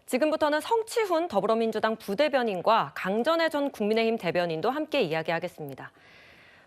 지금부터는 성치훈 더불어민주당 부대변인과 강전애 전 국민의힘 대변인도 함께 이야기하겠습니다.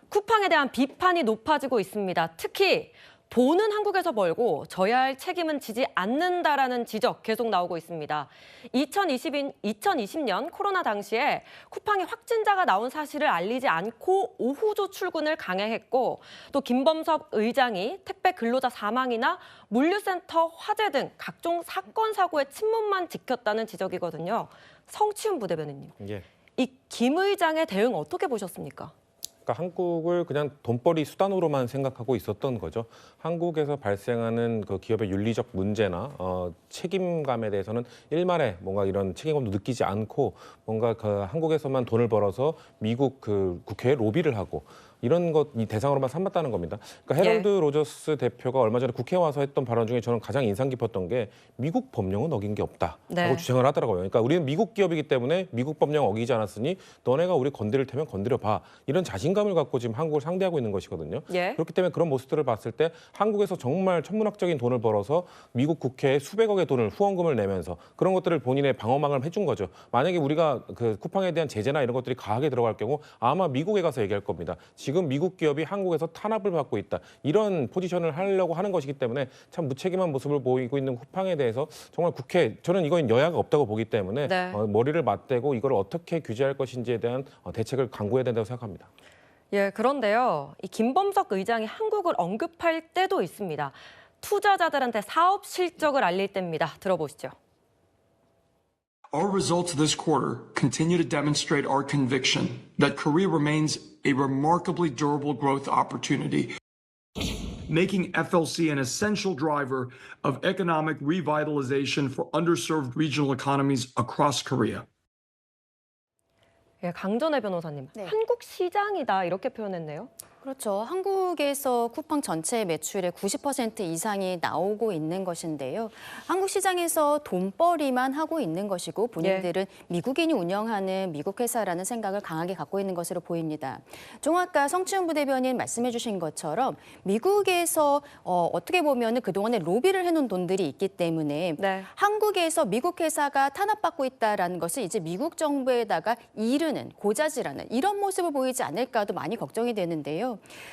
쿠팡에 대한 비판이 높아지고 있습니다. 특히 돈은 한국에서 벌고 져야 할 책임은 지지 않는다라는 지적 계속 나오고 있습니다. 2020년 코로나 당시에 쿠팡이 확진자가 나온 사실을 알리지 않고 오후조 출근을 강행했고 또 김범석 의장이 택배 근로자 사망이나 물류센터 화재 등 각종 사건 사고의 침묵만 지켰다는 지적이거든요. 성치훈 부대변인님, 예. 이 김 의장의 대응 어떻게 보셨습니까? 그러니까 한국을 그냥 돈벌이 수단으로만 생각하고 있었던 거죠. 한국에서 발생하는 그 기업의 윤리적 문제나 책임감에 대해서는 일말에 뭔가 이런 책임감도 느끼지 않고 뭔가 그 한국에서만 돈을 벌어서 미국 그 국회에 로비를 하고 이런 것 이 대상으로만 삼았다는 겁니다. 그러니까 헤럴드 로저스 대표가 얼마 전에 국회에 와서 했던 발언 중에 저는 가장 인상 깊었던 게 미국 법령은 어긴 게 없다라고 네. 주장을 하더라고요. 그러니까 우리는 미국 기업이기 때문에 미국 법령 어기지 않았으니 너네가 우리 건드릴 테면 건드려 봐. 이런 자신감을 갖고 지금 한국을 상대하고 있는 것이거든요. 예. 그렇기 때문에 그런 모습들을 봤을 때 한국에서 정말 천문학적인 돈을 벌어서 미국 국회에 수백억의 돈을 후원금을 내면서 그런 것들을 본인의 방어막을 해준 거죠. 만약에 우리가 그 쿠팡에 대한 제재나 이런 것들이 가하게 들어갈 경우 아마 미국에 가서 얘기할 겁니다. 지금 미국 기업이 한국에서 탄압을 받고 있다. 이런 포지션을 하려고 하는 것이기 때문에 참 무책임한 모습을 보이고 있는 쿠팡에 대해서 정말 국회, 저는 이건 여야가 없다고 보기 때문에 네. 머리를 맞대고 이걸 어떻게 규제할 것인지에 대한 대책을 강구해야 된다고 생각합니다. 예, 그런데요. 이 김범석 의장이 한국을 언급할 때도 있습니다. 투자자들한테 사업 실적을 알릴 때입니다. 들어보시죠. Our results this quarter continue to demonstrate our conviction that Korea remains a remarkably durable growth opportunity, making FLC an essential driver of economic revitalization for underserved regional economies across Korea. 예, 강전애 변호사님, 네. 한국 시장이다 이렇게 표현했네요. 그렇죠. 한국에서 쿠팡 전체 매출의 90% 이상이 나오고 있는 것인데요. 한국 시장에서 돈벌이만 하고 있는 것이고 본인들은 미국인이 운영하는 미국 회사라는 생각을 강하게 갖고 있는 것으로 보입니다. 좀 아까 성치훈 부대변인 말씀해 주신 것처럼 미국에서 어떻게 보면 그동안에 로비를 해놓은 돈들이 있기 때문에 네. 한국에서 미국 회사가 탄압받고 있다는 것을 이제 미국 정부에다가 이르는 고자질하는 이런 모습을 보이지 않을까도 많이 걱정이 되는데요.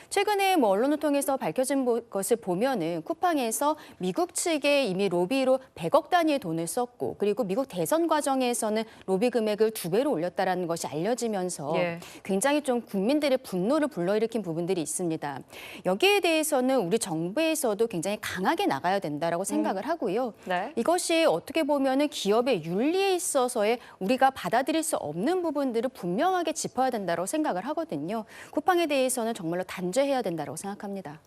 최근에 언론을 통해서 밝혀진 것을 보면은 쿠팡에서 미국 측에 이미 로비로 100억 단위의 돈을 썼고 그리고 미국 대선 과정에서는 로비 금액을 2배로 올렸다라는 것이 알려지면서 굉장히 좀 국민들의 분노를 불러일으킨 부분들이 있습니다. 여기에 대해서는 우리 정부에서도 굉장히 강하게 나가야 된다라고 생각을 하고요. 네. 이것이 어떻게 보면은 기업의 윤리에 있어서의 우리가 받아들일 수 없는 부분들을 분명하게 짚어야 된다고 생각을 하거든요. 쿠팡에 대해서는 정말로 단죄해야 된다고 생각합니다.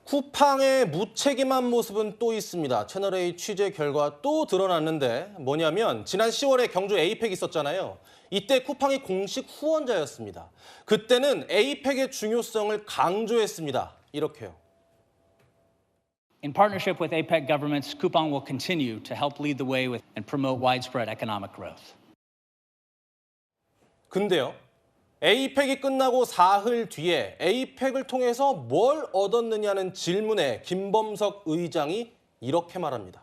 쿠팡의 무책임한 모습은 또 있습니다. 채널A 취재 결과 또 드러났는데 뭐냐면 지난 10월에 경주 에이펙 있었잖아요. 이때 쿠팡이 공식 후원자였습니다. 그때는 에이펙의 중요성을 강조했습니다. 이렇게요. In partnership with APEC governments, Coupang will continue to help lead the way with and promote widespread economic growth. 근데요. 에이펙이 끝나고 사흘 뒤에 에이펙을 통해서 뭘 얻었느냐는 질문에 김범석 의장이 이렇게 말합니다.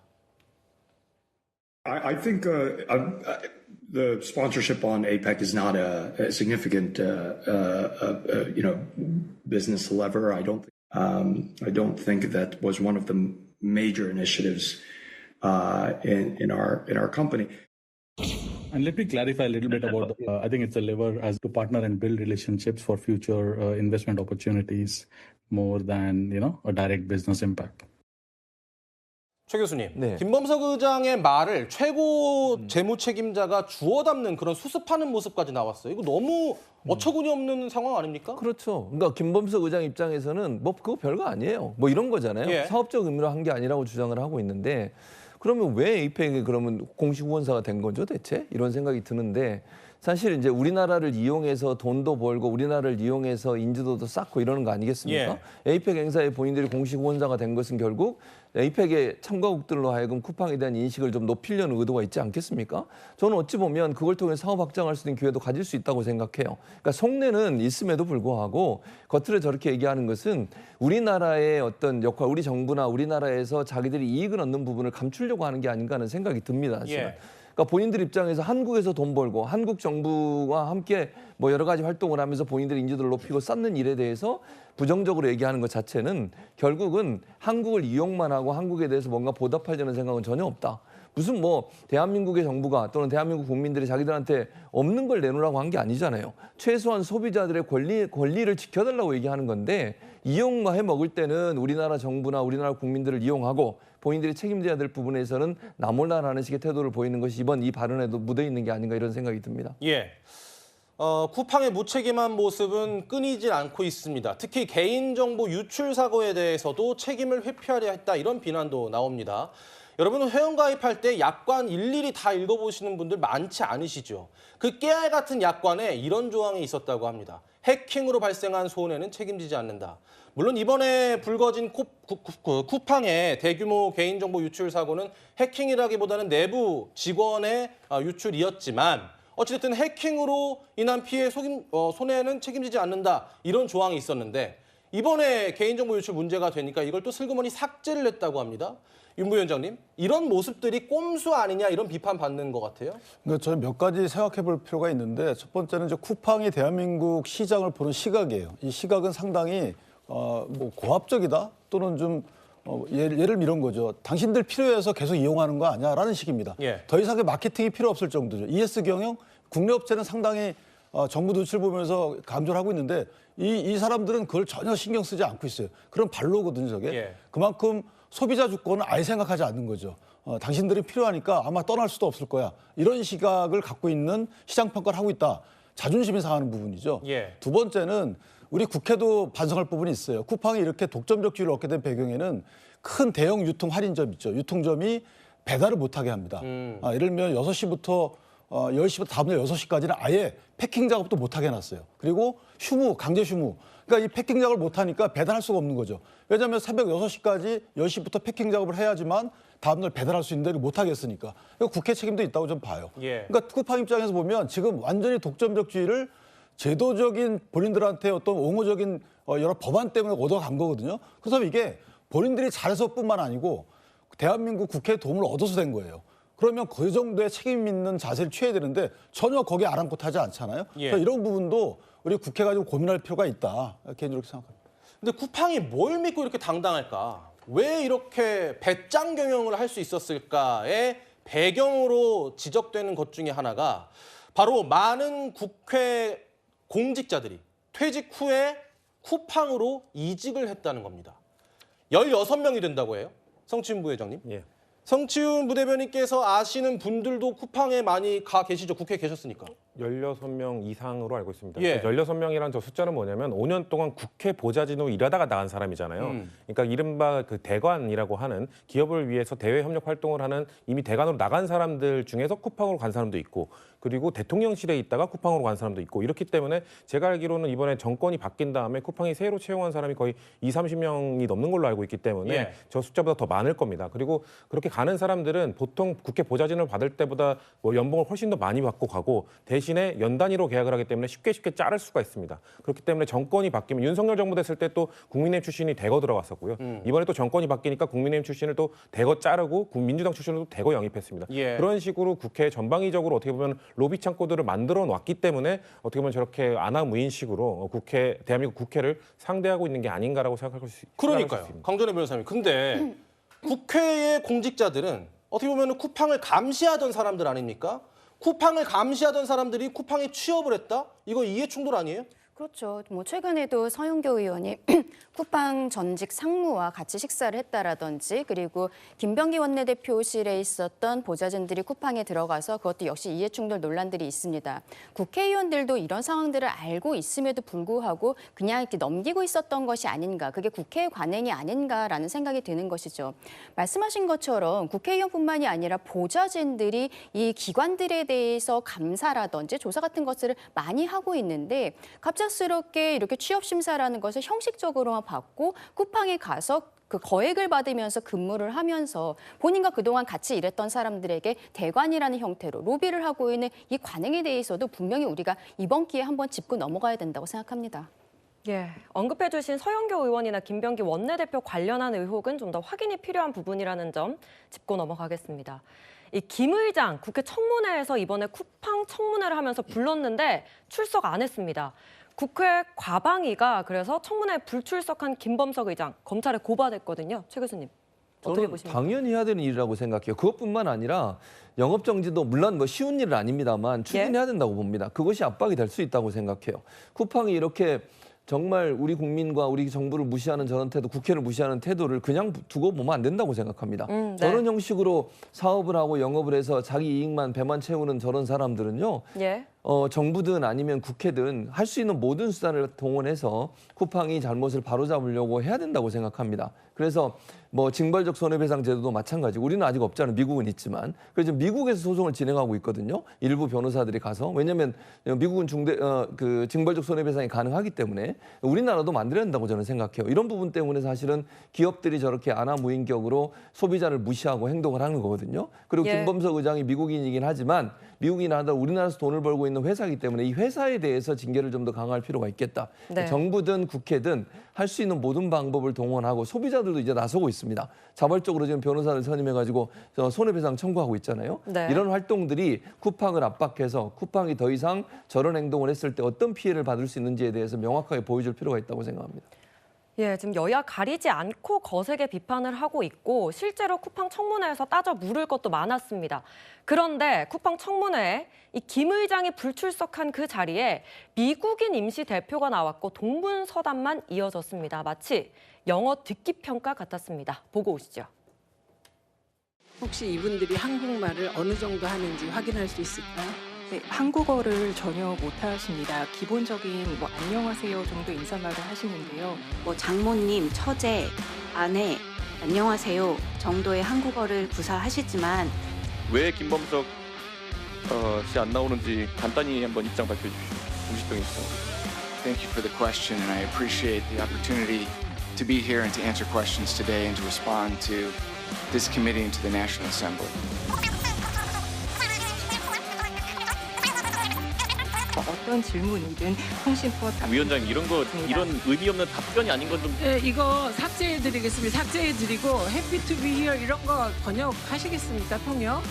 I think the sponsorship on APEC is not a significant, business lever. I don't think that was one of the major initiatives in our company. And let me clarify a little bit about, I think it's a lever as to partner and build relationships for future investment opportunities more than, a direct business impact. 최 교수님, 네. 김범석 의장의 말을 최고 재무 책임자가 주워 담는 그런 수습하는 모습까지 나왔어요. 이거 너무 어처구니 없는 상황 아닙니까? 그렇죠. 그러니까 김범석 의장 입장에서는 그거 별거 아니에요. 이런 거잖아요. 예. 사업적 의미로 한 게 아니라고 주장을 하고 있는데 그러면 왜 에이펙이 그러면 공식 후원사가 된 거죠, 대체? 이런 생각이 드는데 사실 이제 우리나라를 이용해서 돈도 벌고 우리나라를 이용해서 인지도도 쌓고 이러는 거 아니겠습니까? 에이펙 행사에 본인들이 공식 후원자가 된 것은 결국 에이펙의 참가국들로 하여금 쿠팡에 대한 인식을 좀 높이려는 의도가 있지 않겠습니까? 저는 어찌 보면 그걸 통해 사업 확장할 수 있는 기회도 가질 수 있다고 생각해요. 그러니까 속내는 있음에도 불구하고 겉으로 저렇게 얘기하는 것은 우리나라의 어떤 역할, 우리 정부나 우리나라에서 자기들이 이익을 얻는 부분을 감추려고 하는 게 아닌가 하는 생각이 듭니다. 사실은. 그러니까 본인들 입장에서 한국에서 돈 벌고 한국 정부와 함께 뭐 여러 가지 활동을 하면서 본인들의 인지도를 높이고 쌓는 일에 대해서 부정적으로 얘기하는 것 자체는 결국은 한국을 이용만 하고 한국에 대해서 뭔가 보답하려는 생각은 전혀 없다. 무슨 뭐 대한민국의 정부가 또는 대한민국 국민들이 자기들한테 없는 걸 내놓으라고 한 게 아니잖아요. 최소한 소비자들의 권리를 지켜달라고 얘기하는 건데 이용해 먹을 때는 우리나라 정부나 우리나라 국민들을 이용하고 본인들이 책임져야 될 부분에서는 나 몰라라는 식의 태도를 보이는 것이 이번 이 발언에도 묻어 있는 게 아닌가 이런 생각이 듭니다. 예. 쿠팡의 무책임한 모습은 끊이질 않고 있습니다. 특히 개인정보 유출 사고에 대해서도 책임을 회피하려 했다 이런 비난도 나옵니다. 여러분은 회원가입할 때 약관 일일이 다 읽어보시는 분들 많지 않으시죠? 그 깨알 같은 약관에 이런 조항이 있었다고 합니다. 해킹으로 발생한 손해는 책임지지 않는다. 물론 이번에 불거진 쿠팡의 대규모 개인정보 유출 사고는 해킹이라기보다는 내부 직원의 유출이었지만 어찌됐든 해킹으로 인한 피해 손해는 책임지지 않는다. 이런 조항이 있었는데 이번에 개인정보 유출 문제가 되니까 이걸 또 슬그머니 삭제를 했다고 합니다. 윤 부위원장님, 이런 모습들이 꼼수 아니냐 이런 비판 받는 것 같아요. 그러니까 저는 몇 가지 생각해 볼 필요가 있는데 첫 번째는 이제 쿠팡이 대한민국 시장을 보는 시각이에요. 이 시각은 상당히 뭐 고압적이다 또는 좀 예를 이런 거죠. 당신들 필요해서 계속 이용하는 거 아니야라는 식입니다. 예. 더 이상의 마케팅이 필요 없을 정도죠. ES 경영 국내 업체는 상당히 정부 눈치를 보면서 감조를 하고 있는데 이 사람들은 그걸 전혀 신경 쓰지 않고 있어요. 그럼 발로거든요, 저게. 예. 그만큼 소비자 주권을 아예 생각하지 않는 거죠. 당신들이 필요하니까 아마 떠날 수도 없을 거야. 이런 시각을 갖고 있는 시장 평가를 하고 있다. 자존심이 상하는 부분이죠. 예. 두 번째는 우리 국회도 반성할 부분이 있어요. 쿠팡이 이렇게 독점적 지위를 얻게 된 배경에는 큰 대형 유통 할인점 있죠. 유통점이 배달을 못하게 합니다. 예를 들면 6시부터 10시부터 다음날 6시까지는 아예 패킹 작업도 못하게 해놨어요. 그리고 강제 휴무. 그러니까 이 패킹 작업을 못하니까 배달할 수가 없는 거죠. 왜냐하면 새벽 6시까지 10시부터 패킹 작업을 해야지만 다음날 배달할 수 있는데 못하게 했으니까. 이거 국회 책임도 있다고 좀 봐요. 예. 그러니까 쿠팡 입장에서 보면 지금 완전히 독점적 지위를 제도적인 본인들한테 어떤 옹호적인 여러 법안 때문에 얻어간 거거든요. 그래서 이게 본인들이 잘해서뿐만 아니고 대한민국 국회의 도움을 얻어서 된 거예요. 그러면 그 정도의 책임 있는 자세를 취해야 되는데 전혀 거기에 아랑곳하지 않잖아요. 예. 그래서 이런 부분도 우리 국회가 좀 고민할 필요가 있다. 개인적으로 생각합니다. 근데 쿠팡이 뭘 믿고 이렇게 당당할까? 왜 이렇게 배짱 경영을 할 수 있었을까의 배경으로 지적되는 것 중에 하나가 바로 많은 국회 공직자들이 퇴직 후에 쿠팡으로 이직을 했다는 겁니다. 16명이 된다고 해요. 성치훈 부회장님. 예. 성치훈 부대변인께서 아시는 분들도 쿠팡에 많이 가 계시죠? 국회에 계셨으니까. 16명 이상으로 알고 있습니다. 예. 16명이라는 저 숫자는 뭐냐면 5년 동안 국회 보좌진으로 일하다가 나간 사람이잖아요. 그러니까 이른바 그 대관이라고 하는 기업을 위해서 대외 협력 활동을 하는 이미 대관으로 나간 사람들 중에서 쿠팡으로 간 사람도 있고 그리고 대통령실에 있다가 쿠팡으로 간 사람도 있고 이렇기 때문에 제가 알기로는 이번에 정권이 바뀐 다음에 쿠팡이 새로 채용한 사람이 거의 20-30명이 넘는 걸로 알고 있기 때문에 예. 저 숫자보다 더 많을 겁니다. 그리고 그렇게 가는 사람들은 보통 국회 보좌진을 받을 때보다 뭐 연봉을 훨씬 더 많이 받고 가고 대신에 연 단위로 계약을 하기 때문에 쉽게 자를 수가 있습니다. 그렇기 때문에 정권이 바뀌면 윤석열 정부 됐을 때 또 국민의힘 출신이 대거 들어갔었고요. 이번에 또 정권이 바뀌니까 국민의힘 출신을 또 대거 자르고 민주당 출신을 또 대거 영입했습니다. 예. 그런 식으로 국회 전방위적으로 어떻게 보면 로비 창고들을 만들어 놨기 때문에 어떻게 보면 저렇게 아나무인식으로 대한민국 국회를 상대하고 있는 게 아닌가라고 생각할 수 있습니다. 그러니까요. 강전혜 변호사님. 근데 국회의 공직자들은 어떻게 보면 쿠팡을 감시하던 사람들 아닙니까? 쿠팡을 감시하던 사람들이 쿠팡에 취업을 했다? 이거 이해 충돌 아니에요? 그렇죠. 뭐 최근에도 서영교 의원이 쿠팡 전직 상무와 같이 식사를 했다라든지 그리고 김병기 원내대표실에 있었던 보좌진들이 쿠팡에 들어가서 그것도 역시 이해충돌 논란들이 있습니다. 국회의원들도 이런 상황들을 알고 있음에도 불구하고 그냥 이렇게 넘기고 있었던 것이 아닌가, 그게 국회의 관행이 아닌가라는 생각이 드는 것이죠. 말씀하신 것처럼 국회의원뿐만이 아니라 보좌진들이 이 기관들에 대해서 감사라든지 조사 같은 것들을 많이 하고 있는데 갑작스럽게 이렇게 취업 심사라는 것을 형식적으로만 받고 쿠팡에 가서 그 거액을 받으면서 근무를 하면서 본인과 그동안 같이 일했던 사람들에게 대관이라는 형태로 로비를 하고 있는 이 관행에 대해서도 분명히 우리가 이번 기회에 한번 짚고 넘어가야 된다고 생각합니다. 예, 언급해 주신 서영교 의원이나 김병기 원내대표 관련한 의혹은 좀 더 확인이 필요한 부분이라는 점 짚고 넘어가겠습니다. 이 김 의장 국회 청문회에서 이번에 쿠팡 청문회를 하면서 불렀는데 출석 안 했습니다. 국회 과방위가 그래서 청문회에 불출석한 김범석 의장 검찰에 고발했거든요. 최 교수님 어떻게 저는 보십니까? 당연히 해야 되는 일이라고 생각해요. 그것뿐만 아니라 영업정지도 물론 뭐 쉬운 일은 아닙니다만 추진해야 된다고 봅니다. 그것이 압박이 될 수 있다고 생각해요. 쿠팡이 이렇게 정말 우리 국민과 우리 정부를 무시하는 저런 태도, 국회를 무시하는 태도를 그냥 두고 보면 안 된다고 생각합니다. 네. 저런 형식으로 사업을 하고 영업을 해서 자기 이익만 배만 채우는 저런 사람들은요. 예. 정부든 아니면 국회든 할 수 있는 모든 수단을 동원해서 쿠팡이 잘못을 바로잡으려고 해야 된다고 생각합니다. 그래서 뭐 징벌적 손해배상 제도도 마찬가지고 우리는 아직 없잖아요. 미국은 있지만. 그래서 미국에서 소송을 진행하고 있거든요. 일부 변호사들이 가서. 왜냐하면 미국은 그 징벌적 손해배상이 가능하기 때문에 우리나라도 만들어야 된다고 저는 생각해요. 이런 부분 때문에 사실은 기업들이 저렇게 안하무인격으로 소비자를 무시하고 행동을 하는 거거든요. 그리고 예. 김범석 의장이 미국인이긴 하지만 미국이나 하다 우리나라에서 돈을 벌고 있는 회사이기 때문에 이 회사에 대해서 징계를 좀 더 강화할 필요가 있겠다. 네. 정부든 국회든 할 수 있는 모든 방법을 동원하고 소비자들도 이제 나서고 있습니다. 자발적으로 지금 변호사를 선임해가지고 손해배상 청구하고 있잖아요. 네. 이런 활동들이 쿠팡을 압박해서 쿠팡이 더 이상 저런 행동을 했을 때 어떤 피해를 받을 수 있는지에 대해서 명확하게 보여줄 필요가 있다고 생각합니다. 예, 지금 여야 가리지 않고 거세게 비판을 하고 있고 실제로 쿠팡 청문회에서 따져 물을 것도 많았습니다. 그런데 쿠팡 청문회에 이 김 의장이 불출석한 그 자리에 미국인 임시 대표가 나왔고 동문서답만 이어졌습니다. 마치 영어 듣기 평가 같았습니다. 보고 오시죠. 혹시 이분들이 한국말을 어느 정도 하는지 확인할 수 있을까요? 네, 한국어를 전혀 못하십니다. 기본적인 뭐 안녕하세요 정도 인사말을 하시는데요. 뭐 장모님, 처제, 아내, 안녕하세요 정도의 한국어를 구사하시지만 왜 김범석 씨 안 나오는지 간단히 한번 입장 밝혀주십시오. 공식적인 입장. Thank you for the question, and I appreciate the opportunity to be here and to answer questions today and to respond to this committee and to the National Assembly. 어떤 질문이든 통신법 위원장님 이런 의미 없는 답변이 아닌 건 좀. 네, 이거 삭제해드리겠습니다. 삭제해드리고 Happy to be here 이런 거 번역하시겠습니까? 통역?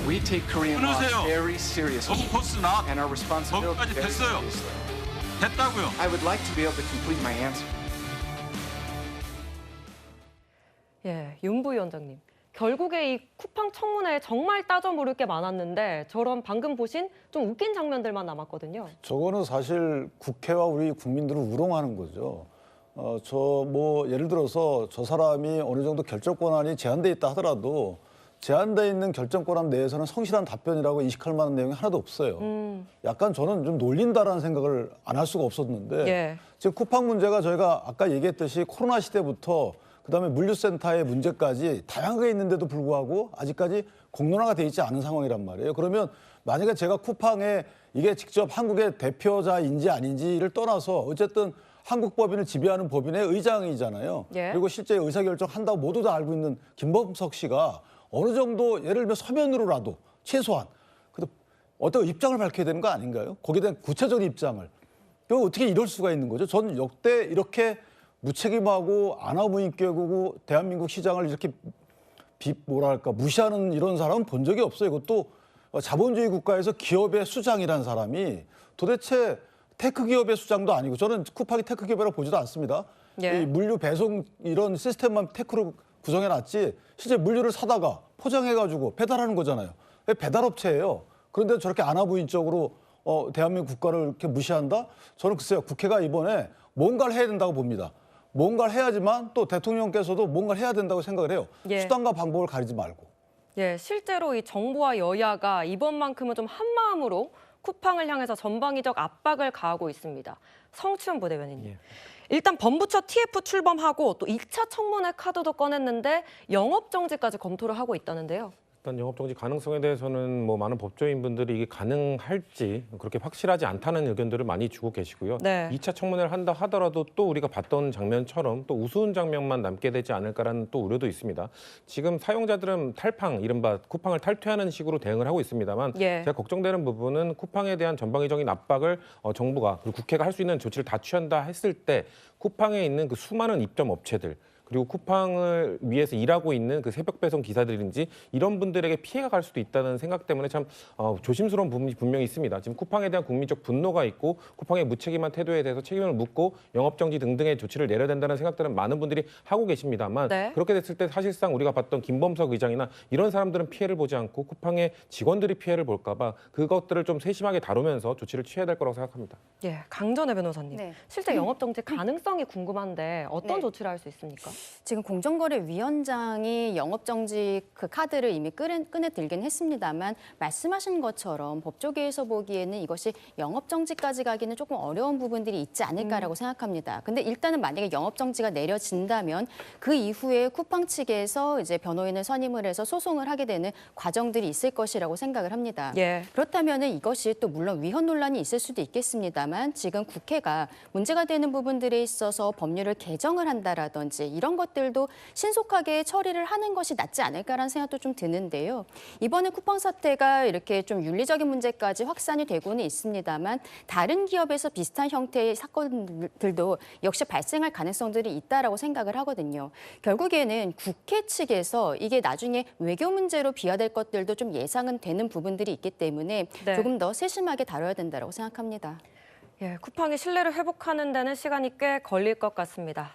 We take Korean law very seriously 너무 코스나 and our responsibility 거기까지 very 됐어요. seriously. 됐다고요. I would like to be able to complete my answer. 예, 윤 부위원장님. 결국에 이 쿠팡 청문회에 정말 따져 물을 게 많았는데 저런 방금 보신 좀 웃긴 장면들만 남았거든요. 저거는 사실 국회와 우리 국민들을 우롱하는 거죠. 예를 들어서 저 사람이 어느 정도 결정 권한이 제한돼 있다 하더라도 제한돼 있는 결정 권한 내에서는 성실한 답변이라고 인식할 만한 내용이 하나도 없어요. 약간 저는 좀 놀린다라는 생각을 안 할 수가 없었는데 예. 지금 쿠팡 문제가 저희가 아까 얘기했듯이 코로나 시대부터 그다음에 물류센터의 문제까지 다양하게 있는데도 불구하고 아직까지 공론화가 돼 있지 않은 상황이란 말이에요. 그러면 만약에 제가 쿠팡에 이게 직접 한국의 대표자인지 아닌지를 떠나서 어쨌든 한국 법인을 지배하는 법인의 의장이잖아요. 예. 그리고 실제 의사결정한다고 모두 다 알고 있는 김범석 씨가 어느 정도 예를 들면 서면으로라도 최소한 어떤 입장을 밝혀야 되는 거 아닌가요? 거기에 대한 구체적인 입장을. 그럼 어떻게 이럴 수가 있는 거죠? 전 역대 이렇게 무책임하고 안하무인격이고 대한민국 시장을 이렇게 무시하는 이런 사람은 본 적이 없어요. 이것도 자본주의 국가에서 기업의 수장이라는 사람이 도대체 테크 기업의 수장도 아니고 저는 쿠팡이 테크 기업이라고 보지도 않습니다. 예. 이 물류 배송 이런 시스템만 테크로 구성해놨지 실제 물류를 사다가 포장해가지고 배달하는 거잖아요. 배달업체예요. 그런데 저렇게 안하무인적으로 대한민국 국가를 이렇게 무시한다? 저는 글쎄요. 국회가 이번에 뭔가를 해야 된다고 봅니다. 뭔가를 해야지만 또 대통령께서도 뭔가를 해야 된다고 생각을 해요. 예. 수단과 방법을 가리지 말고. 예, 실제로 이 정부와 여야가 이번만큼은 좀 한마음으로 쿠팡을 향해서 전방위적 압박을 가하고 있습니다. 성추현 부대변인님. 예. 일단 범부처 TF 출범하고 또 2차 청문회 카드도 꺼냈는데 영업정지까지 검토를 하고 있다는데요. 일단 영업정지 가능성에 대해서는 뭐 많은 법조인분들이 이게 가능할지 그렇게 확실하지 않다는 의견들을 많이 주고 계시고요. 네. 2차 청문회를 한다 하더라도 또 우리가 봤던 장면처럼 또 우스운 장면만 남게 되지 않을까라는 또 우려도 있습니다. 지금 사용자들은 탈팡, 이른바 쿠팡을 탈퇴하는 식으로 대응을 하고 있습니다만 예. 제가 걱정되는 부분은 쿠팡에 대한 전방위적인 압박을 정부가 그리고 국회가 할 수 있는 조치를 다 취한다 했을 때 쿠팡에 있는 그 수많은 입점 업체들 그리고 쿠팡을 위해서 일하고 있는 그 새벽 배송 기사들인지 이런 분들에게 피해가 갈 수도 있다는 생각 때문에 참 조심스러운 부분이 분명히 있습니다. 지금 쿠팡에 대한 국민적 분노가 있고 쿠팡의 무책임한 태도에 대해서 책임을 묻고 영업정지 등등의 조치를 내려야 된다는 생각들은 많은 분들이 하고 계십니다만 네. 그렇게 됐을 때 사실상 우리가 봤던 김범석 의장이나 이런 사람들은 피해를 보지 않고 쿠팡의 직원들이 피해를 볼까 봐 그것들을 좀 세심하게 다루면서 조치를 취해야 될 거라고 생각합니다. 예, 강전혜 변호사님. 네. 실제 영업정지 가능성이 궁금한데 어떤 네. 조치를 할 수 있습니까? 지금 공정거래위원장이 영업정지 그 카드를 이미 꺼내 들긴 했습니다만 말씀하신 것처럼 법조계에서 보기에는 이것이 영업정지까지 가기는 조금 어려운 부분들이 있지 않을까라고 생각합니다. 근데 일단은 만약에 영업정지가 내려진다면 그 이후에 쿠팡 측에서 이제 변호인을 선임을 해서 소송을 하게 되는 과정들이 있을 것이라고 생각을 합니다. 예. 그렇다면은 이것이 또 물론 위헌 논란이 있을 수도 있겠습니다만 지금 국회가 문제가 되는 부분들에 있어서 법률을 개정을 한다라든지 이런 것들도 신속하게 처리를 하는 것이 낫지 않을까라는 생각도 좀 드는데요. 이번에 쿠팡 사태가 이렇게 좀 윤리적인 문제까지 확산이 되고는 있습니다만 다른 기업에서 비슷한 형태의 사건들도 역시 발생할 가능성들이 있다라고 생각을 하거든요. 결국에는 국회 측에서 이게 나중에 외교 문제로 비화될 것들도 좀 예상은 되는 부분들이 있기 때문에 네. 조금 더 세심하게 다뤄야 된다고 생각합니다. 예, 쿠팡이 신뢰를 회복하는 데는 시간이 꽤 걸릴 것 같습니다.